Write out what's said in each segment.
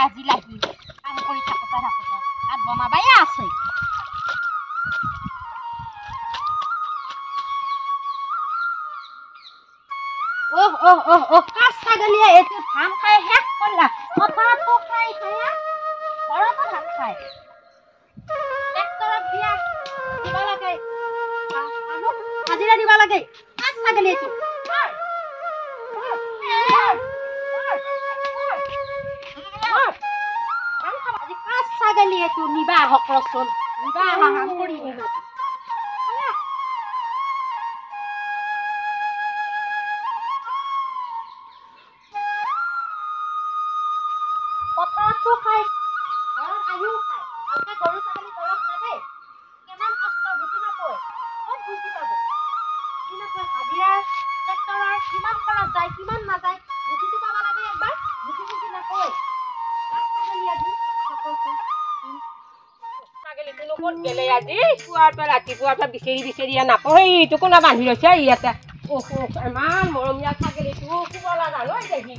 আজি লাগি কাম কৰি থাকোঁতে ভাত বনাবাই আছে কাজ ছাগলীয়ে এইটো ধান খাই শেষ কৰিলা পথাৰতো খাই খাই ঘৰতো ধান খায় ট্ৰেক্টৰত দিয়া দিব লাগে হাজিৰা দিব লাগে কাজ ছাগলী এইটো আজি কাজ ছাগলী এইটো নিবা আহক ৰচোন নিবা আহা কৰি নিবা পথাৰতো খাই ঘৰত আহিও খায় ভালকে গৰু ছাগলী ঘৰত নাথাকে কিমান কষ্ট বুজি নাপায় ক'ত বুজি পাব বুজি নাপায় হাজিৰা ট্ৰেক্টৰৰ কিমান খৰচ যায় কিমান নাযায় বুজিটো পাব লাগে একবাৰ বুজি নাপায় ছাগলী আজি ছাগলীটো ক'ত গেলে আজি পুৱাৰ পৰা ৰাতিপুৱাৰ পৰা বিচাৰি নাপায় এইটো কোনা বান্ধি লৈছে ইয়াতে ইমান মৰমীয়া ছাগলীটো শুব লগা লৈ দেখি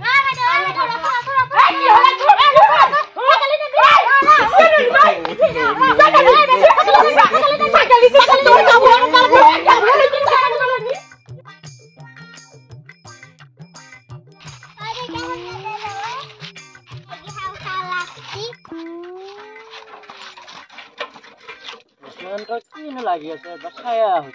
কিনো লাগি আছে ছায়া হৈ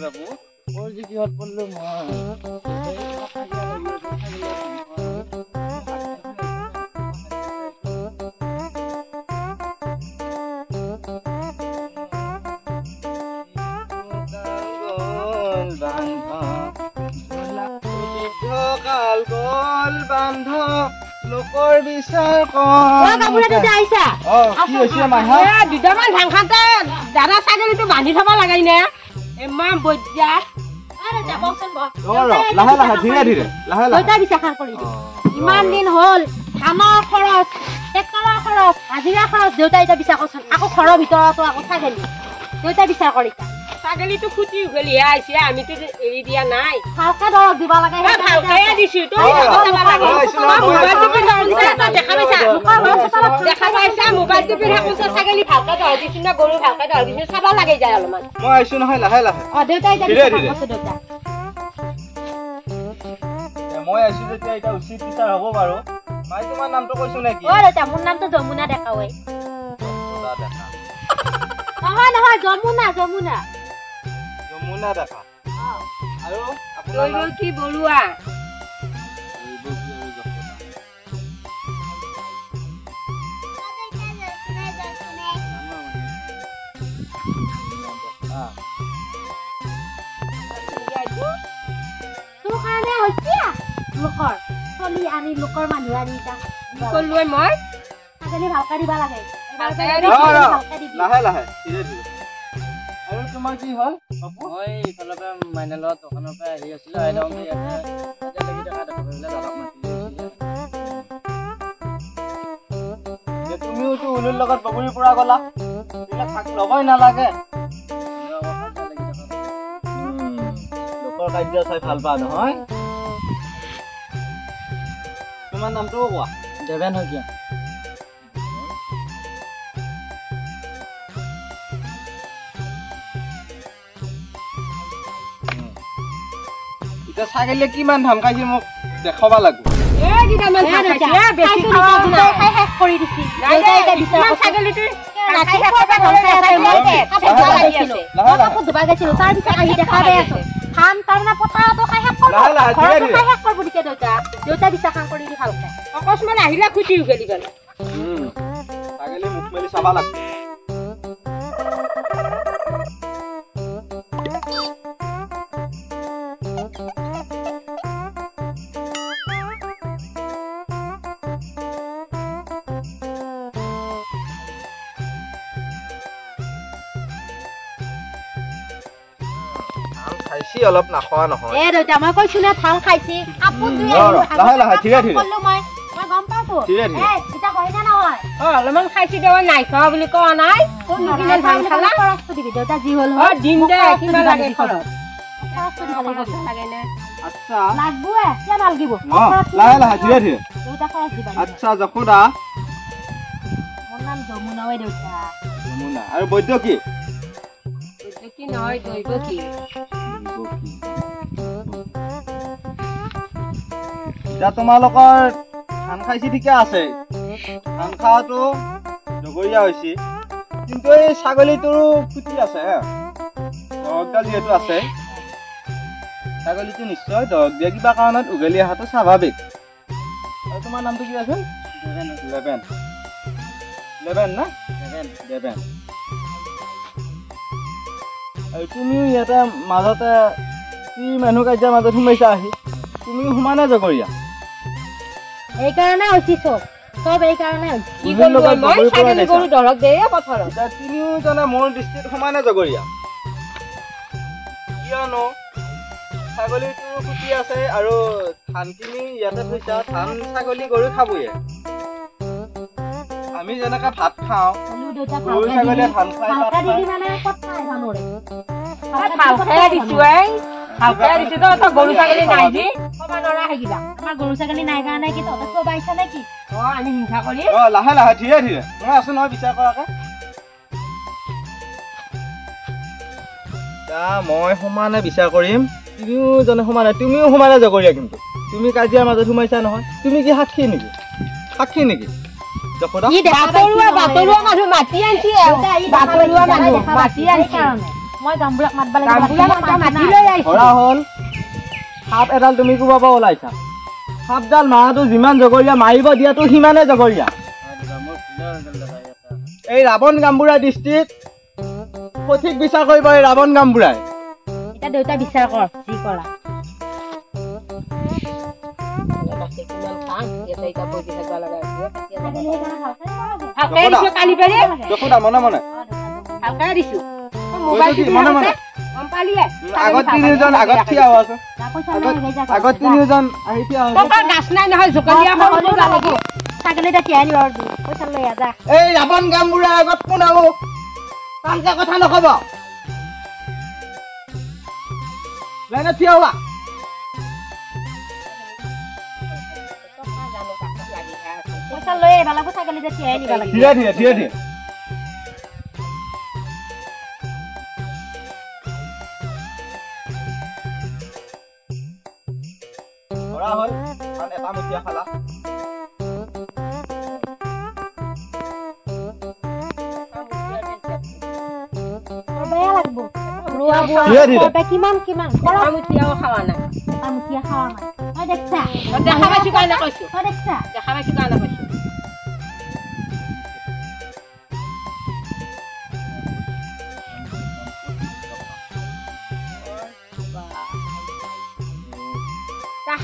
বাবু মোৰ যে কিহত পড়লো লোকৰ বিচাৰ দুটামান ধান খাওঁতে দাদা ছাগলীটো বান্ধি থব লাগাই নে ইমান বজ্জা ইমান দিন হল ধানৰ খৰচ ট্ৰেক্টৰৰ খৰচ হাজিৰা খৰচ দেউতাই এতিয়া বিচাৰ কৰচোন আকৌ ঘৰৰ ভিতৰতো আকৌ ছাগলী দেউতাই বিচাৰ কৰি ছাগলীটো খুটি উঘলিহে আহিছে আমিতো এৰি দিয়া নাই ভালকে দৰৱ দিব লাগে ভালকে দিছো দেখা পাইছা মোবাইলটো পিন্ধা কৈছে ছাগলী ভালকে দৰৱ দিছো না গৰু ভালকে দৰৱ দিছো চাব লাগে যায় অলপমান মই আহিছো নহয় লাহে লাহে দেউতাই দেউতা মই আহিছো যেতিয়া এটা উচিত বিচাৰ হ'ব বাৰু মই তোমাৰ নামটো কৈছো নেকি দেউতা মোৰ নামটো যমুনা ডেকা হয় নহয় যমুনা দেখা আৰু আপোনাৰ কি বলুৱা তোৰ কাৰণে হৈছে লোকৰ চলি আনি লোকৰ মানুহ আনি কলোৱে মই ছাগলী ভালকে দিব লাগে লাহে লাহে আৰু তোমাৰ কি হ'ল মই ইফালৰ পৰা মাইনেলৰ দোকানৰ পৰা আহি আছিলো আইডাউনতে ইয়াতে লাগি থকা দেখিলে দাদাক মাতি তুমিওতো উলুৰ লগত বগৰীৰ পৰা গলা এইবিলাক থাক ল'বই নালাগে লোকৰ কাৰ্য চাই ভাল পা নহয় তোমাৰ নামটোও কোৱা দেৱেন শইকীয়া ছাগলীয়ে কিমান ধান খাইছে মোক দেখাবা লাগব এই দিদামান খাইছে বেছি খাওয়া না খাই শেষ কৰি দিছি দেউতা এটা বিচাৰ ছাগলীটো ৰাখি খাবা নলছে আছে মই দুবা গৈছিলো তাৰ পিছত আহি দেখা পাই আছো খান তাৰনা পথাৰতো খাই শেষ কৰিব খাই শেষ কৰিব দিছে দেউতা বিচাৰ কাম কৰি দি ভালকে অকস্মাত আহিলা খুটি গলি গল ছাগলী মুখ মেলি চাবা লাগব খাইছি অলপ নাখোৱা নহয় এ দেউতা মই কৈছো না ধান খাইছি আপন দুই লাহে লাহে ধীৰে ধীৰে কল্লো মই গম পাছো ধীৰে ধীৰে এ এটা কই না নহয় অলপমান খাইছি দেৱা নাই খোৱা বুলি কোৱা নাই কোন দিনে ধান খালা খৰচটো দিবি দেউতা যি হল হয় দিন দে কিবা লাগে খৰচ খৰচটো দিব লাগে না আচ্ছা লাগবো কি নালগিব লাহে লাহে ধীৰে ধীৰে দেউতা খৰচ দিবা আচ্ছা যশোদা মোৰ নাম যমুনা ওই দেউতা যমুনা আৰু বৈদ্য কি কি নহয় দইব কি এতিয়া তোমালোকৰ ধান খাইছি ঠিকে আছে ধান খোৱাটো জগৰীয়া হৈছে কিন্তু এই ছাগলীটোৰো খুটি আছে হে দহকডাল যিহেতু আছে ছাগলীটো নিশ্চয় দহক দিয়া কিবা কাৰণত উঘালি অহাটো স্বাভাৱিক আৰু তোমাৰ নামটো কি আছিল লেবেন না লেবেন আৰু তুমিও ইয়াতে মাজতে কি মানুহ কাজিয়াৰ মাজত সোমাইছা আহি তুমিও সোমানে জগৰীয়া এইকাৰণে হৈছে চব এইকাৰণে কি কৰিলো মই ছাগলী গৰু ধৰক দেয়ে পথাৰত এতিয়া তিনিওজনে মোৰ দৃষ্টিত সমানে জগৰীয়া কিয়নো ছাগলীটো খুটি আছে আৰু ধানখিনি ইয়াতে থৈছা ধান ছাগলী গৰু খাবয়ে আমি যেনেকে ভাত খাওঁ গৰু ছাগলীয়ে ধান খাই গৰু ছাগলী নাই যি আমাৰ গৰু ছাগলী নাই কাৰণে কি তহঁতে চব আহিছা নে কি আমি হিংসা কৰি লাহে লাহে ধীৰে ধীৰে মই আছো নহয় বিচাৰ কৰাকে মই সমানে বিচাৰ কৰিম তিনিওজনে সমানে তুমিও সমানে জগৰীয়া কিন্তু তুমি কাজিয়াৰ মাজত সোমাইছা নহয় তুমি কি সাক্ষী নেকি যশোদা বাতৰুৱা মানুহ মাতি আনছি বাতৰুৱা মানুহ মাতি আনছি মই গাম্বুৰাক মাতবা লাগিব মাতি লৈ আহিছো ধৰা হ'ল সাপ এডাল তুমি কোবাব ওলাইছা সাপডাল মাৰাটো যিমান জগৰীয়া মাৰিব দিয়াটো সিমানে জগৰীয়া এই ৰাৱণ গাম্বুৰা দৃষ্টিত সঠিক বিচাৰ কৰিব এই ৰাৱণ গাম্বুৰাই এটা দেউতা বিচাৰ কৰ যি কৰা আগত তিনিওজন আগত থিয়া হোৱা আছে আগত তিনিওজন আহি থিয়া এই ৰাৱণ গাম্বুৰাৰ আগত কোন আহো ভালকে কথা নকব লাইনত থিয় হোৱা ধীৰে ধীৰে ধীৰে ধীৰে ধৰা হ'ল এটা মুঠিয়া খালা কিমান কিমান খাৱা নাই দেখা পাইছো কাৰণে কৈছো দেখা পাইছো কাৰণে কৈছো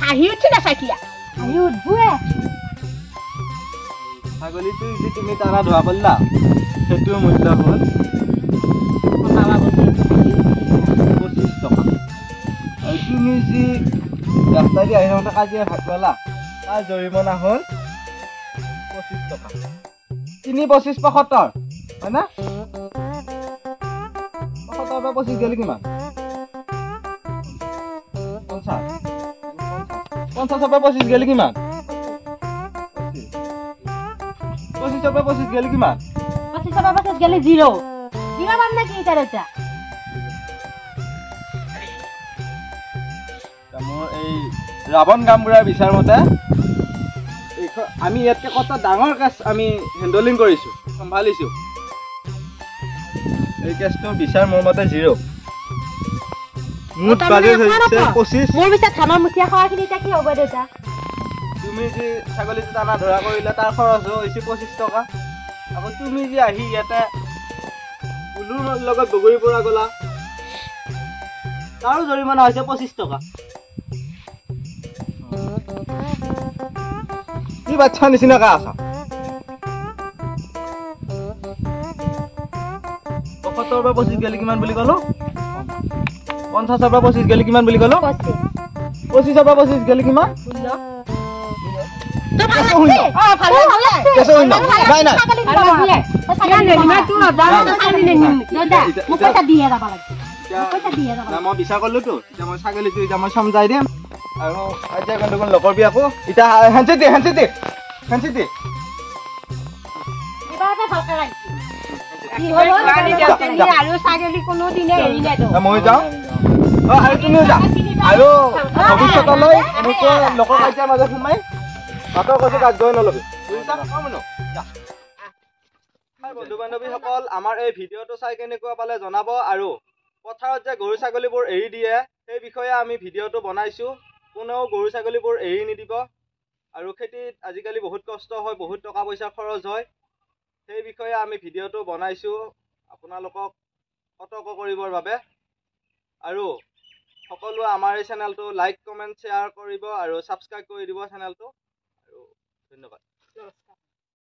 হাঁহি উঠি না চাকিয়া হাঁহি উঠবুৱে ছাগলীটো যি তুমি তাৰা ধোৱা কৰিলা সেইটোৰ মূল্য হ'ল 25 টকা আৰু তুমি যি ৰাস্তা দি আহি থাকোঁতে কাজিয়া ভাগ পালা তাৰ জৰিমনা হ'ল 25 টকা 3 25 75 হয় না 75 পৰা 25 গেলি কিমান 50 পৰা 25 গেলি কিমান 25 পৰা 25 গেলি কিমান 25 পৰা 25 গেলি 0 মান না কি তাৰটা মোৰ এই ৰাৱণ গামবুঢ়াৰ বিচাৰ মতে আমি ইয়াতকৈ কত ডাঙৰ কেছ আমি হেণ্ডলিং কৰিছোঁ, চম্ভালিছোঁ। এই কেছটোৰ বিচাৰ মোৰ মতে 0। মুঠ বাজেট হৈছে 25। মোৰ পিছে ধানৰ মুঠীয়া খোৱাখিনি এতিয়া কি হ'ব দেউতা? তুমি যি ছাগলীটো টানা ধৰা কৰিলে তাৰ খৰচ হৈছে 25 টকা। আকৌ তুমি যে আহি ইয়াতে উলুৰ লগত বগৰী পৰা গলা তাৰো জৰিমনা হৈছে 25 টকা। কি বাচ্চা নিচিনাকৈ আছা? 75 পৰা 25 গেলি কিমান বুলি ক'লো? 50 পৰা 25 গেলি কিমান বুলি ক'লো? 25 পৰা 25 গেলি কিমান? 0। মই বিচাৰ কৰিলোতো, এতিয়া মই ছাগলীটো এতিয়া মই চমজাই দিম আৰু এতিয়া গণ্ডগোল নকৰবি আকৌ। এতিয়া হেঞ্চি দে। মই যাওঁ আৰু তুমিও যা। আৰু ভৱিষ্যতলৈ এনেকৈ লোকৰ কাজিয়াৰ মাজত সোমাই ভাতৰ কৈছো তাত গৈ নলবি, বুজিছা? বন্ধু বান্ধৱীসকল, আমাৰ এই ভিডিঅ'টো চাই কেনেকুৱা পালে জনাব। আৰু পথাৰত যে গৰু ছাগলীবোৰ এৰি দিয়ে সেই বিষয়ে আমি ভিডিঅ'টো বনাইছোঁ। কোনেও গৰু ছাগলীবোৰ এৰি নিদিব। আৰু খেতিত আজিকালি বহুত কষ্ট হয়, বহুত টকা পইচাৰ খৰচ হয়। সেই বিষয়ে আমি ভিডিঅ'টো বনাইছোঁ আপোনালোকক সতৰ্ক কৰিবৰ বাবে। আৰু সকলোৱে আমাৰ এই চেনেলটো লাইক, কমেণ্ট, শ্বেয়াৰ কৰিব আৰু ছাবস্ক্ৰাইব কৰি দিব চেনেলটো। আৰু ধন্যবাদ।